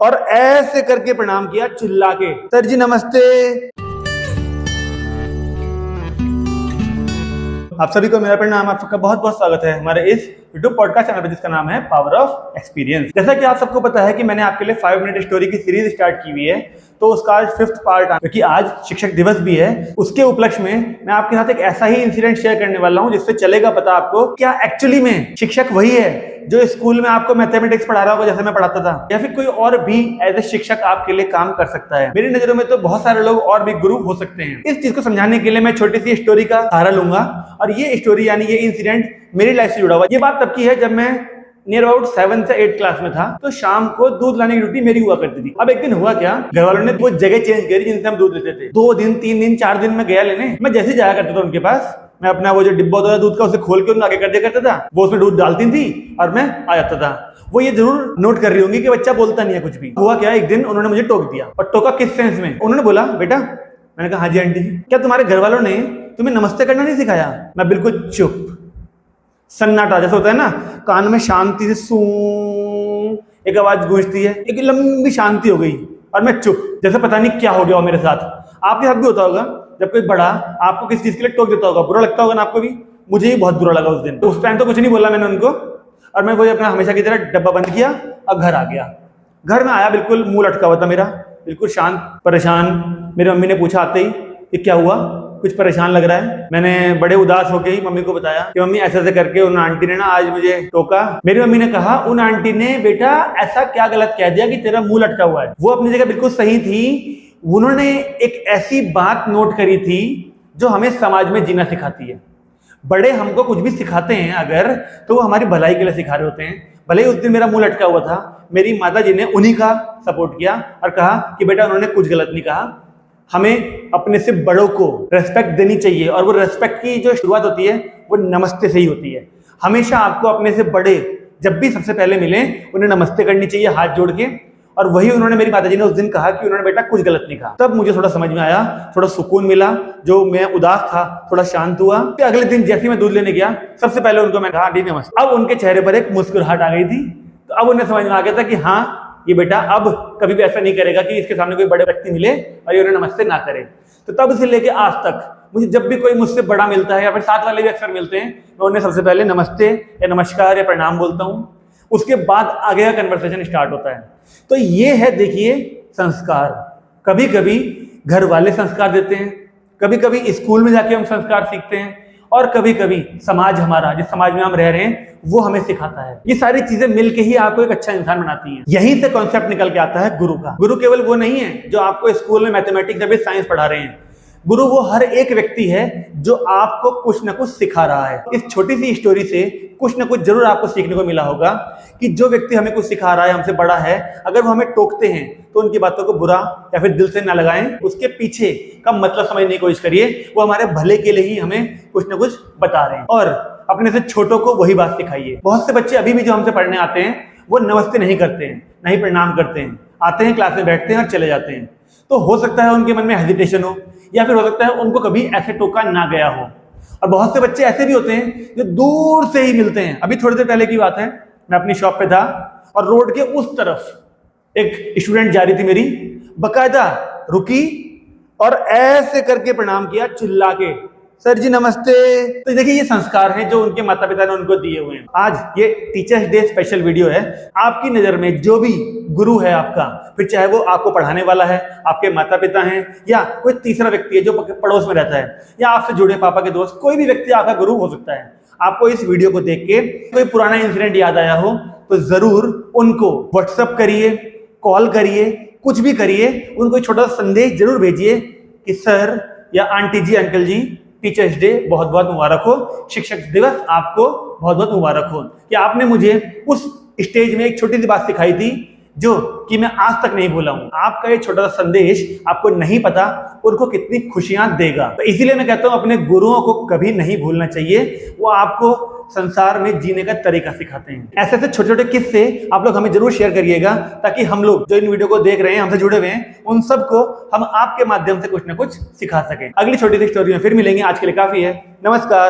और ऐसे करके प्रणाम किया चिल्ला के, सर जी नमस्ते। आप सभी को मेरा प्रणाम, आप सबका बहुत बहुत स्वागत है हमारे इस यूट्यूब पॉडकास्ट चैनल पर जिसका नाम है पावर ऑफ एक्सपीरियंस। जैसा कि आप सबको पता है कि मैंने आपके लिए 5 मिनट स्टोरी की सीरीज स्टार्ट की हुई है, तो उसका आज 5th पार्ट, क्योंकि आज शिक्षक दिवस भी है, उसके उपलक्ष्य में मैं आपके साथ एक ऐसा ही इंसिडेंट शेयर करने वाला हूं जिससे चलेगा पता आपको क्या एक्चुअली में शिक्षक वही है जो स्कूल में आपको मैथमेटिक्स पढ़ा रहा होगा जैसे मैं पढ़ाता था, या फिर कोई और भी एज ए शिक्षक आपके लिए काम कर सकता है। मेरी नजरों में तो बहुत सारे लोग और भी गुरु हो सकते हैं। इस चीज को समझाने के लिए मैं छोटी सी स्टोरी का सहारा लूंगा, और ये स्टोरी यानी ये इंसिडेंट मेरी लाइफ से जुड़ा हुआ। ये बात तब की है जब मैं नियर अबाउट 7 से 8 क्लास में था, तो शाम को दूध लाने की ड्यूटी मेरी हुआ करती थी। अब एक दिन हुआ क्या, घर वालों ने वो जगह चेंज करी जिनसे हम दूध लेते थे। 2 दिन 3 दिन 4 दिन में गया लेने, मैं जैसे जाया करता था उनके पास, मैं अपना वो जो डिब्बा होता था दूध का उसे खोल के उनका आगे कर दिया करता था, वो उसमें दूध डालती थी और मैं आ जाता था। वो ये जरूर नोट कर रही होंगी कि बच्चा बोलता नहीं है कुछ भी। हुआ क्या, एक दिन उन्होंने मुझे टोक दिया, और टोका किस सेंस में, उन्होंने बोला बेटा, मैंने कहा हाँ जी आंटी, क्या तुम्हारे घर वालों ने तुम्हें नमस्ते करना नहीं सिखाया? मैं बिल्कुल चुप, सन्नाटा जैसा होता है ना, कान में शांति से सू एक आवाज गूंजती है, एक लंबी शांति हो गई और मैं चुप, जैसे पता नहीं क्या हो गया हो मेरे साथ। आपके साथ भी होता होगा, जब कोई बड़ा आपको किसी चीज के लिए टोक देता होगा, बुरा लगता होगा ना आपको भी। मुझे ही बहुत बुरा लगा उस दिन। तो उस टाइम तो कुछ नहीं बोला मैंने उनको, और मैं वही अपना हमेशा की तरह डब्बा बंद किया और घर आ गया। घर में आया, बिल्कुल मुंह लटका हुआ था मेरा, बिल्कुल शांत परेशान। मेरी मम्मी ने पूछा आते ही कि क्या हुआ, कुछ परेशान लग रहा है। मैंने बड़े उदास होकर ही मम्मी को बताया कि मम्मी ऐसे ऐसे करके उन आंटी ने ना आज मुझे टोका। मेरी मम्मी ने कहा उन आंटी ने बेटा ऐसा क्या गलत कह दिया कि तेरा मुंह लटका हुआ है? वो अपनी जगह बिल्कुल सही थी। उन्होंने एक ऐसी बात नोट करी थी जो हमें समाज में जीना सिखाती है। बड़े हमको कुछ भी सिखाते हैं अगर, तो वो हमारी भलाई के लिए सिखा रहे होते हैं। भले ही उस दिन मेरा मुंह लटका हुआ था, मेरी माता जी ने उन्हीं का सपोर्ट किया और कहा कि बेटा उन्होंने कुछ गलत नहीं कहा, हमें अपने से बड़ों को रेस्पेक्ट देनी चाहिए, और वो रेस्पेक्ट की जो शुरुआत होती है वो नमस्ते से ही होती है। हमेशा आपको अपने से बड़े जब भी सबसे पहले मिले उन्हें नमस्ते करनी चाहिए हाथ जोड़ के। और वही उन्होंने, मेरी माताजी ने उस दिन कहा कि उन्होंने बेटा कुछ गलत नहीं कहा। तब मुझे थोड़ा समझ में आया, थोड़ा सुकून मिला, जो मैं उदास था थोड़ा शांत हुआ। फिर अगले दिन जैसे ही मैं दूध लेने गया, सबसे पहले उनको मैं कहा आंटी नमस्ते। अब उनके चेहरे पर एक मुस्कुराहट आ गई थी, तो अब उन्हें समझ में आ गया था कि हाँ ये बेटा अब कभी भी ऐसा नहीं करेगा कि इसके सामने कोई बड़े व्यक्ति मिले और ये उन्हें नमस्ते ना करे। तो तब से लेके आज तक मुझे जब भी कोई मुझसे बड़ा मिलता है, या फिर साथ वाले भी अक्सर मिलते हैं, मैं उन्हें सबसे पहले नमस्ते या नमस्कार या प्रणाम बोलता हूँ। उसके बाद आगे का कन्वर्सेशन स्टार्ट होता है। तो ये है देखिए संस्कार। कभी कभी घर वाले संस्कार देते हैं, कभी कभी स्कूल में जाके हम संस्कार सीखते हैं, और कभी कभी समाज हमारा, जिस समाज में हम रह रहे हैं, वो हमें सिखाता है। ये सारी चीजें मिलके ही आपको एक अच्छा इंसान बनाती हैं। यहीं से कॉन्सेप्ट निकल के आता है गुरु का। गुरु केवल वो नहीं है जो आपको स्कूल में मैथमेटिक्स या फिर साइंस पढ़ा रहे हैं। गुरु वो हर एक व्यक्ति है जो आपको कुछ ना कुछ सिखा रहा है। इस छोटी सी स्टोरी से कुछ ना कुछ जरूर आपको सीखने को मिला होगा कि जो व्यक्ति हमें कुछ सिखा रहा है, हमसे बड़ा है, अगर वो हमें टोकते हैं तो उनकी बातों को बुरा या फिर दिल से ना लगाएं, उसके पीछे का मतलब समझने की कोशिश करिए। वो हमारे भले के लिए ही हमें कुछ ना कुछ बता रहे हैं, और अपने से छोटों को वही बात सिखाइए। बहुत से बच्चे अभी भी जो हमसे पढ़ने आते हैं वो नमस्ते नहीं करते हैं, नहीं प्रणाम करते हैं, आते हैं क्लास में बैठते हैं और चले जाते हैं। तो हो सकता है उनके मन में हेजिटेशन हो, या फिर हो सकता है उनको कभी ऐसे टोका ना गया हो। और बहुत से बच्चे ऐसे भी होते हैं जो दूर से ही मिलते हैं। अभी थोड़ी देर पहले की बात है, मैं अपनी शॉप पे था और रोड के उस तरफ एक स्टूडेंट जा रही थी मेरी, बकायदा रुकी और ऐसे करके प्रणाम किया चिल्ला के, सर जी नमस्ते। तो देखिए ये संस्कार हैं जो उनके माता पिता ने उनको दिए हुए हैं। आज ये टीचर्स डे स्पेशल वीडियो है। आपकी नजर में जो भी गुरु है आपका, फिर चाहे वो आपको पढ़ाने वाला है, आपके माता पिता हैं, या कोई तीसरा व्यक्ति है जो पड़ोस में रहता है, या आपसे जुड़े पापा के दोस्त, कोई भी व्यक्ति आपका गुरु हो सकता है। आपको इस वीडियो को देख के कोई पुराना इंसिडेंट याद आया हो तो जरूर उनको व्हाट्सएप करिए, कॉल करिए, कुछ भी करिए, उनको छोटा सा संदेश जरूर भेजिए कि सर या आंटी जी, अंकल जी, टीचर्स डे बहुत बहुत मुबारक हो, शिक्षक दिवस आपको बहुत बहुत मुबारक हो, कि आपने मुझे उस स्टेज में एक छोटी सी बात सिखाई थी जो कि मैं आज तक नहीं भूला हूं। आपका ये छोटा सा संदेश आपको नहीं पता उनको कितनी खुशियां देगा। तो इसीलिए मैं कहता हूं अपने गुरुओं को कभी नहीं भूलना चाहिए। वो आपको संसार में जीने का तरीका सिखाते हैं। ऐसे ऐसे छोटे छोटे किस्से आप लोग हमें जरूर शेयर करिएगा, ताकि हम लोग जो इन वीडियो को देख रहे हैं, हमसे जुड़े हुए हैं, उन सबको हम आपके माध्यम से कुछ ना कुछ सिखा सकें। अगली छोटी सी स्टोरी में फिर मिलेंगे। आज के लिए काफी है। नमस्कार।